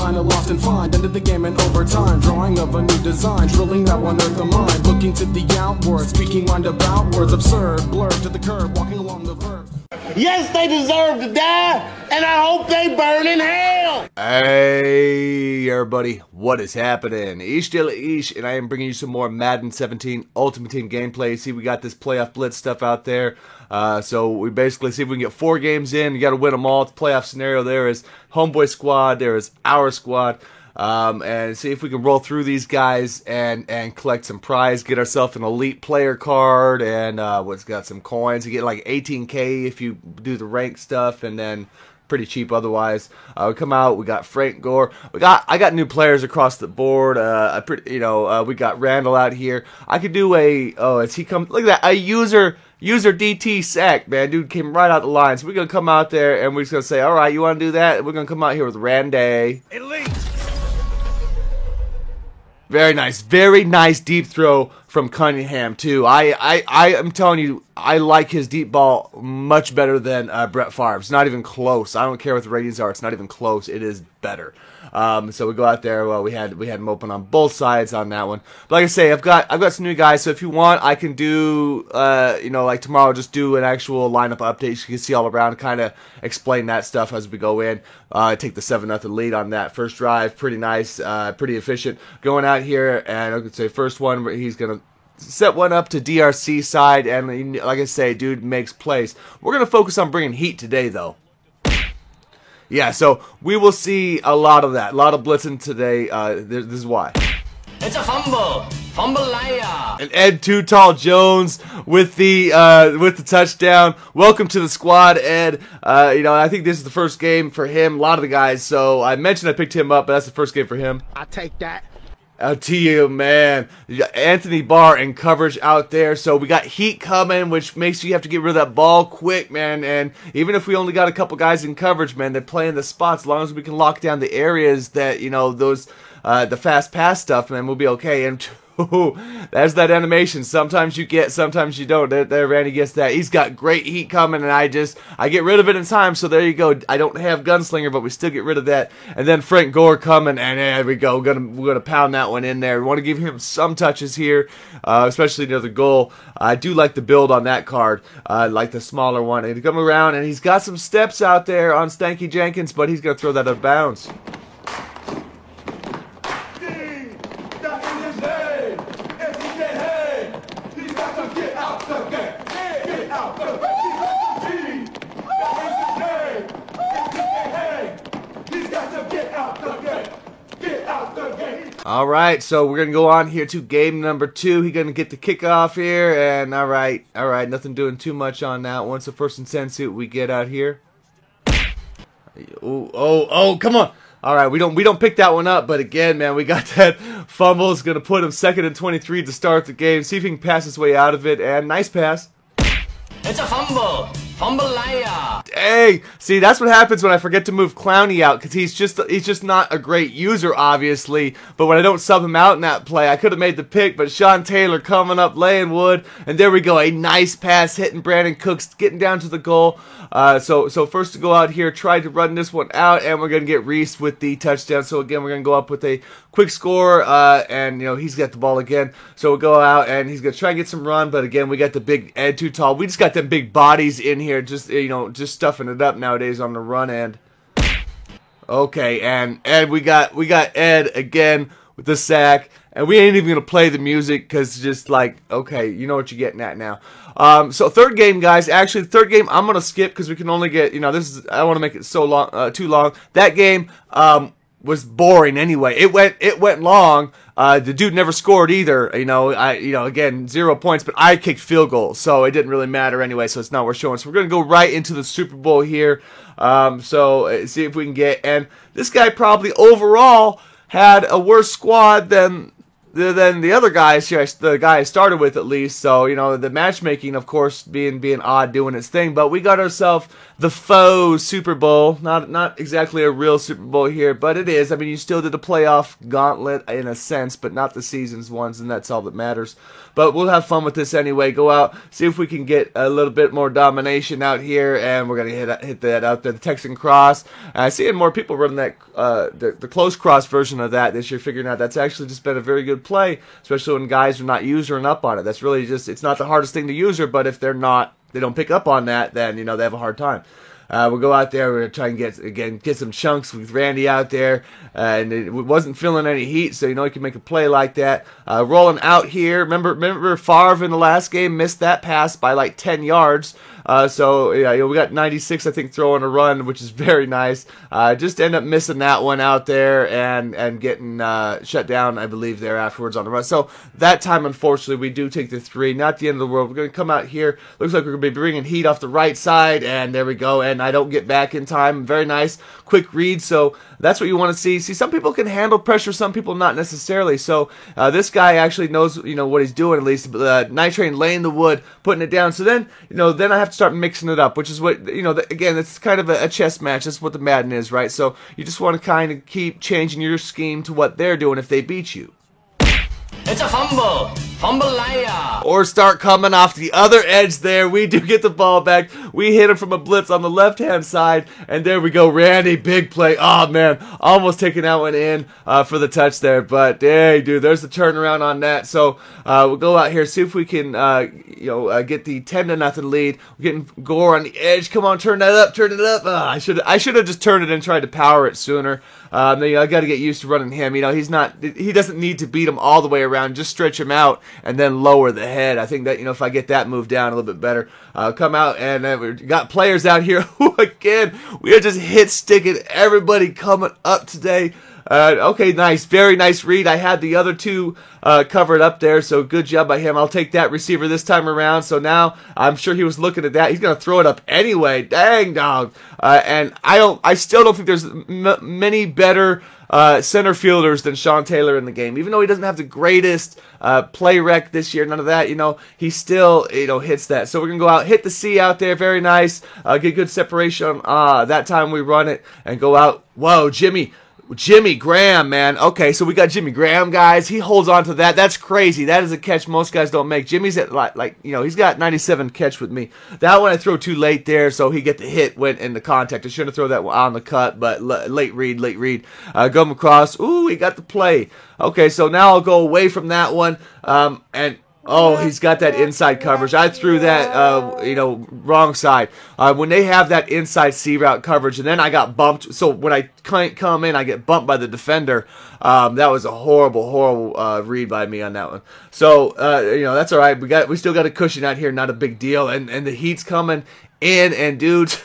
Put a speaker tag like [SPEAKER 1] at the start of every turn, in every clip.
[SPEAKER 1] kinda lost and find. Ended the game in overtime, drawing of a new design, drilling that one earth of mine. Looking to the outward, speaking mind about words absurd, blurred to the curb, walking along the verge.
[SPEAKER 2] Yes, they deserve to die, and I hope they burn in hell!
[SPEAKER 3] Hey everybody, what is happening? Ish de la Ish, and I am bringing you some more Madden 17 Ultimate Team gameplay. See, we got this playoff blitz stuff out there. So we basically see if we can get 4 games in. You got to win them all. It's a playoff scenario. There is Homeboy Squad, there is our squad. And see if we can roll through these guys and collect some prize, get ourselves an elite player card, and what's got some coins. You get like 18K if you do the rank stuff, and then pretty cheap otherwise. We come out, we got Frank Gore. I got new players across the board. We got Randall out here. I could do look at that, a user DT sack, man. Dude came right out the line. So we're gonna come out there and we're just gonna say, all right, you want to do that? We're gonna come out here with Randy. Elite. Very nice deep throw from Cunningham too. I am telling you, I like his deep ball much better than Brett Favre's. Not even close. I don't care what the ratings are. It's not even close. It is better. So we go out there. Well, we had him open on both sides on that one. But like I say, I've got some new guys. So if you want, I can do like tomorrow, just do an actual lineup update. So you can see all around, kind of explain that stuff as we go in. Take the 7-0 lead on that first drive. Pretty nice, pretty efficient. Going out here, and I could say first one, he's gonna set one up to DRC side, and like I say, dude makes plays. We're gonna focus on bringing heat today, though. Yeah, so we will see a lot of that. A lot of blitzing today. This is why.
[SPEAKER 2] It's a fumble. Fumble liar.
[SPEAKER 3] And Ed Too Tall Jones with the touchdown. Welcome to the squad, Ed. I think this is the first game for him. A lot of the guys. So I mentioned I picked him up, but that's the first game for him.
[SPEAKER 2] I take that.
[SPEAKER 3] Out to you, man. You got Anthony Barr in coverage out there. So we got heat coming, which makes you have to get rid of that ball quick, man. And even if we only got a couple guys in coverage, man, they're playing the spots. As long as we can lock down the areas that, those, the fast pass stuff, man, we'll be okay. And there's that animation. Sometimes you get, sometimes you don't. There, Randy gets that. He's got great heat coming, and I get rid of it in time. So there you go. I don't have Gunslinger, but we still get rid of that. And then Frank Gore coming, and there we go. We're gonna pound that one in there. We want to give him some touches here, especially near the goal. I do like the build on that card, like the smaller one. And he come around, and he's got some steps out there on Stanky Jenkins, but he's gonna throw that out of bounds. All right, so we're going to go on here to game number 2. He's going to get the kickoff here, and all right, nothing doing too much on that one. So first and 10 suit we get out here. Oh, come on. All right, we don't pick that one up, but again, man, we got that fumble. It's going to put him 2nd and 23 to start the game. See if he can pass his way out of it, and nice pass.
[SPEAKER 2] It's a fumble. Fumble liar.
[SPEAKER 3] Hey, see, that's what happens when I forget to move Clowney out, because he's just not a great user, obviously. But when I don't sub him out in that play, I could have made the pick, but Sean Taylor coming up, laying wood, and there we go, a nice pass hitting Brandon Cooks, getting down to the goal. So first to go out here, try to run this one out, and we're going to get Reese with the touchdown. So again, we're going to go up with a quick score, and he's got the ball again. So we'll go out, and he's going to try and get some run, but again, we got the big Ed Too Tall. We just got them big bodies in here, just stuffing it up nowadays on the run end. Okay, and Ed, we got Ed again with the sack, and we ain't even gonna play the music because just like, okay, you know what you're getting at now. So third game, guys. Actually, the third game I'm gonna skip because we can only get, I don't want to make it so long, too long. That game was boring anyway. It went long. The dude never scored either. Again, 0 points, but I kicked field goals, so it didn't really matter anyway. So it's not worth showing. So we're gonna go right into the Super Bowl here. So see if we can get. And this guy probably overall had a worse squad than than the other guys here, the guy I started with at least. So, you know, the matchmaking, of course, being odd, doing its thing. But we got ourselves the faux Super Bowl. Not exactly a real Super Bowl here, but it is. I mean, you still did a playoff gauntlet in a sense, but not the season's ones, and that's all that matters. But we'll have fun with this anyway. Go out, see if we can get a little bit more domination out here, and we're going to hit that out there, the Texan Cross. Seeing more people running that the close cross version of that this year, figuring out that's actually just been a very good play, especially when guys are not usering up on it. That's really just, it's not the hardest thing to user, but if they don't pick up on that, then, you know, they have a hard time. We'll go out there. We're going to try and get some chunks with Randy out there. And it wasn't feeling any heat, so you know he can make a play like that. Rolling out here. Remember Favre in the last game missed that pass by like 10 yards. So yeah, we got 96, I think, throwing a run, which is very nice. Just end up missing that one out there and getting shut down, I believe, there afterwards on the run. So that time, unfortunately, we do take the 3. Not the end of the world. We're going to come out here. Looks like we're going to be bringing heat off the right side, and there we go. And I don't get back in time. Very nice, quick read. So that's what you want to see. See, some people can handle pressure, some people not necessarily. So this guy actually knows, you know, what he's doing at least. Night Train laying the wood, putting it down. So then, you know, then I have to start mixing it up, which is what, you know, again, it's kind of a chess match. That's what the Madden is, right? So you just want to kind of keep changing your scheme to what they're doing if they beat you.
[SPEAKER 4] It's a fumble. Fumble liar.
[SPEAKER 3] Or start coming off the other edge there. We do get the ball back. We hit him from a blitz on the left-hand side. And there we go. Randy, big play. Oh, man. Almost taking that one in for the touch there. But, hey, dude, there's the turnaround on that. So we'll go out here, see if we can, get the 10-0 lead. We're getting Gore on the edge. Come on, turn that up. Turn it up. I should have just turned it and tried to power it sooner. I got to get used to running him. You know, he doesn't need to beat him all the way around. Just stretch him out and then lower the head. I think that, you know, if I get that move down a little bit better, come out and we've got players out here who, again, we are just hit sticking everybody coming up today. Okay, nice. Very nice read. I had the other two covered up there, so good job by him. I'll take that receiver this time around. So now I'm sure he was looking at that. He's going to throw it up anyway. Dang, dog. And I still don't think there's many better center fielders than Sean Taylor in the game. Even though he doesn't have the greatest play rec this year, none of that, you know, he still, you know, hits that. So we're going to go out, hit the C out there. Very nice. Get good separation. That time we run it and go out. Whoa, Jimmy Graham, man. Okay, so we got Jimmy Graham, guys. He holds on to that. That's crazy. That is a catch most guys don't make. Jimmy's at like you know, he's got 97 catch with me. That one I throw too late there, so he get the hit, went in the contact. I shouldn't have thrown that one on the cut, but late read. Go across. Ooh, he got the play. Okay, so now I'll go away from that one, and oh, he's got that inside coverage. I threw that, wrong side. When they have that inside C route coverage, and then I got bumped. So when I come in, I get bumped by the defender. That was a horrible read by me on that one. So that's all right. We still got a cushion out here, not a big deal. And the heat's coming in, and dude,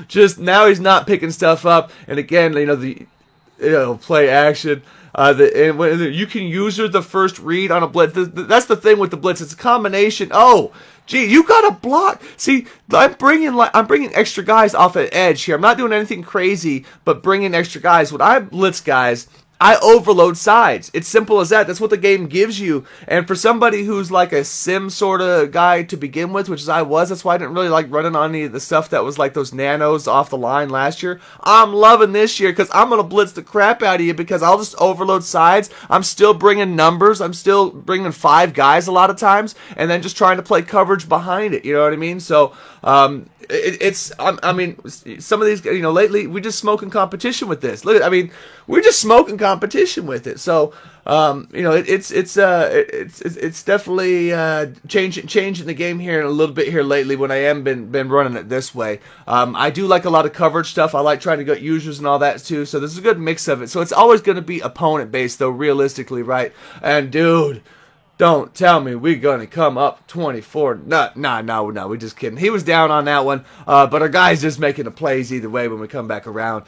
[SPEAKER 3] just now he's not picking stuff up. And again, play action. When you can use the first read on a blitz. That's the thing with the blitz. It's a combination. Oh, gee, you got a block. See, I'm bringing extra guys off an edge here. I'm not doing anything crazy, but bringing extra guys. When I blitz guys, I overload sides. It's simple as that. That's what the game gives you. And for somebody who's like a sim sort of guy to begin with, which is I was, that's why I didn't really like running on any of the stuff that was like those nanos off the line last year. I'm loving this year because I'm going to blitz the crap out of you because I'll just overload sides. I'm still bringing numbers. I'm still bringing 5 guys a lot of times and then just trying to play coverage behind it. You know what I mean? So, some of these, lately we're just smoking competition with this. Look, we're just smoking competition with it. So, it's definitely changing the game here a little bit here lately when I am been running it this way. I do like a lot of coverage stuff. I like trying to get users and all that too. So there's a good mix of it. So it's always going to be opponent based though, realistically, right? And dude, Don't tell me we're gonna come up 24. No, we're just kidding. He was down on that one, but our guy's just making the plays either way when we come back around.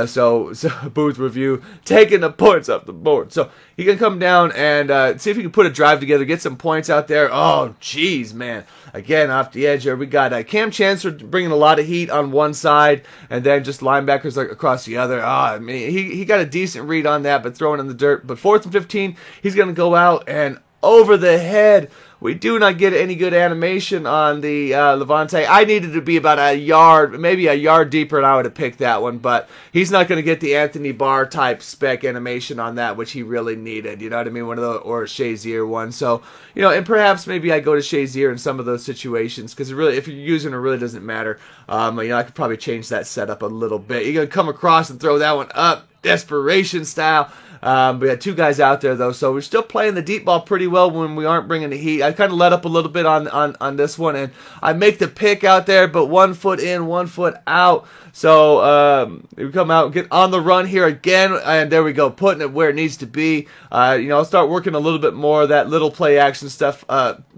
[SPEAKER 3] So Booth Review taking the points up the board. So he can come down and see if he can put a drive together, get some points out there. Oh, jeez, man. Again, off the edge here, we got Cam Chancellor bringing a lot of heat on one side, and then just linebackers across the other. I mean, he got a decent read on that, but throwing in the dirt. But 4th and 15, he's going to go out and over the head. We do not get any good animation on the Levante. I needed to be about a yard, maybe a yard deeper, and I would have picked that one. But he's not going to get the Anthony Barr type spec animation on that, which he really needed. You know what I mean? One of the or Shazier one. So and perhaps maybe I go to Shazier in some of those situations because really, if you're using it, really doesn't matter. I could probably change that setup a little bit. You're gonna come across and throw that one up, desperation style. We had 2 guys out there, though, so we're still playing the deep ball pretty well when we aren't bringing the heat. I kind of let up a little bit on this one, and I make the pick out there, but 1 foot in, 1 foot out. So we come out, get on the run here again, and there we go, putting it where it needs to be. I'll start working a little bit more of that little play action stuff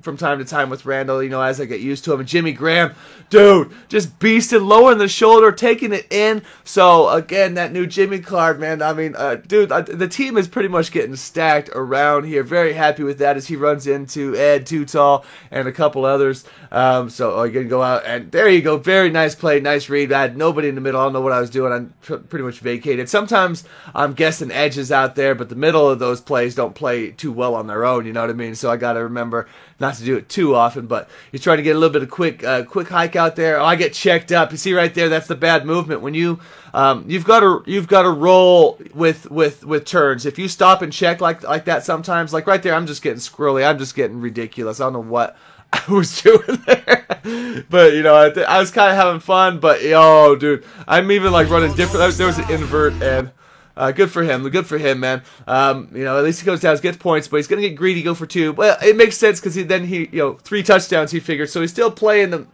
[SPEAKER 3] from time to time with Randall, as I get used to him. And Jimmy Graham, dude, just beasting, lowering the shoulder, taking it in. So, again, that new Jimmy card, man, I mean, dude, the team is pretty much getting stacked around here. Very happy with that as he runs into Ed Too Tall and a couple others. So, you're going to go out, and there you go. Very nice play, nice read. I had nobody in the middle. I don't know what I was doing. I pretty much vacated. Sometimes I'm guessing edges out there, but the middle of those plays don't play too well on their own, you know what I mean? So I got to remember not to do it too often, but you're trying to get a little bit of quick hike out there. Oh, I get checked up. You see right there, that's the bad movement. When you've got to roll with turns. If you stop and check like that sometimes, like right there, I'm just getting squirrely. I'm just getting ridiculous. I don't know what I was doing there. But, I was kind of having fun, but, dude, I'm even, running different. There was an invert, and good for him, man. At least he goes down, gets points, but he's going to get greedy, go for 2. Well, it makes sense because he 3 touchdowns, he figured. So he's still playing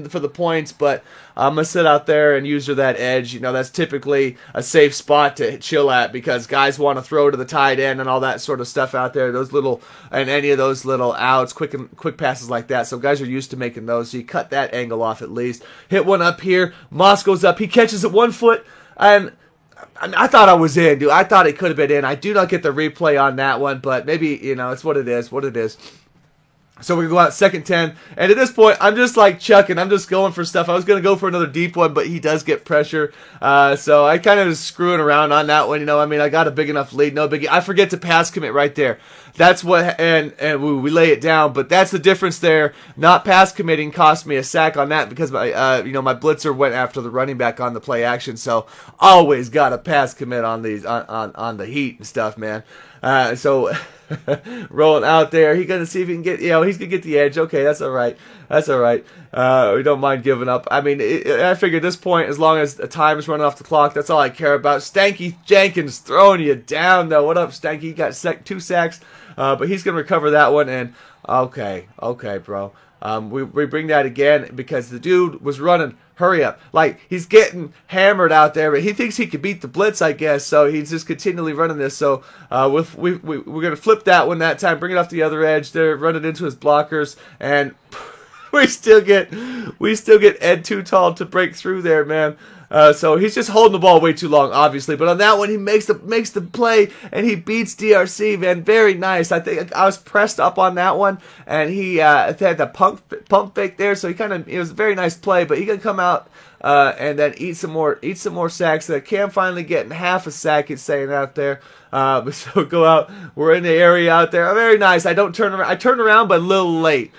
[SPEAKER 3] for the points, but I'm going to sit out there and use that edge. That's typically a safe spot to chill at because guys want to throw to the tight end and all that sort of stuff out there. Any of those little outs, quick passes like that. So guys are used to making those. So you cut that angle off at least. Hit one up here. Moss goes up. He catches it 1 foot, and I thought I was in, dude. I thought it could have been in. I do not get the replay on that one, but maybe, it's what it is. So we go out 2nd 10, and at this point, I'm just chucking. I'm just going for stuff. I was going to go for another deep one, but he does get pressure. So I kind of was screwing around on that one. I got a big enough lead, no biggie. I forget to pass commit right there. That's what, and we lay it down, but that's the difference there. Not pass committing cost me a sack on that because my blitzer went after the running back on the play action. So always got to pass commit on these on the heat and stuff, man. So rolling out there, he's gonna see if he can get, he's gonna get the edge. Okay, that's all right. We don't mind giving up. I mean, I figure at this point, as long as the time is running off the clock, that's all I care about. Stanky Jenkins throwing you down, though. What up, Stanky? He got 2 sacks, but he's gonna recover that one. And okay, bro. We bring that again because the dude was running. Hurry up. He's getting hammered out there, but he thinks he could beat the blitz, I guess, so he's just continually running this. So we're going to flip that one that time, bring it off the other edge there, run it into his blockers, and we still get Ed Too Tall to break through there, man. So he's just holding the ball way too long, obviously. But on that one, he makes the play, and he beats DRC, man. Very nice. I think I was pressed up on that one, and he had the pump fake there, so it was a very nice play. But he can come out and then eat some more sacks. Cam finally getting half a sack, he's saying out there. So go out. We're in the area out there. Very nice. I don't turn around. I turn around, but a little late,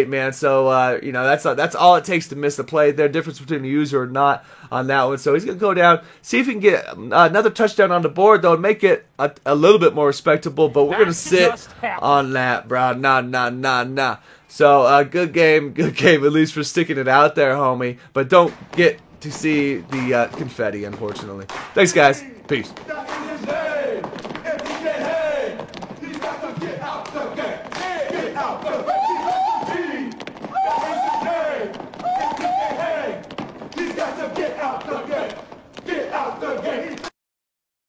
[SPEAKER 3] man. So that's all it takes to miss the play. There's a difference between a user or not on that one. So he's gonna go down, see if he can get another touchdown on the board though, and make it a little bit more respectable. But we're gonna sit on that, bro. Nah. So good game at least for sticking it out there, homie. But don't get to see the confetti, unfortunately. Thanks, guys. Peace.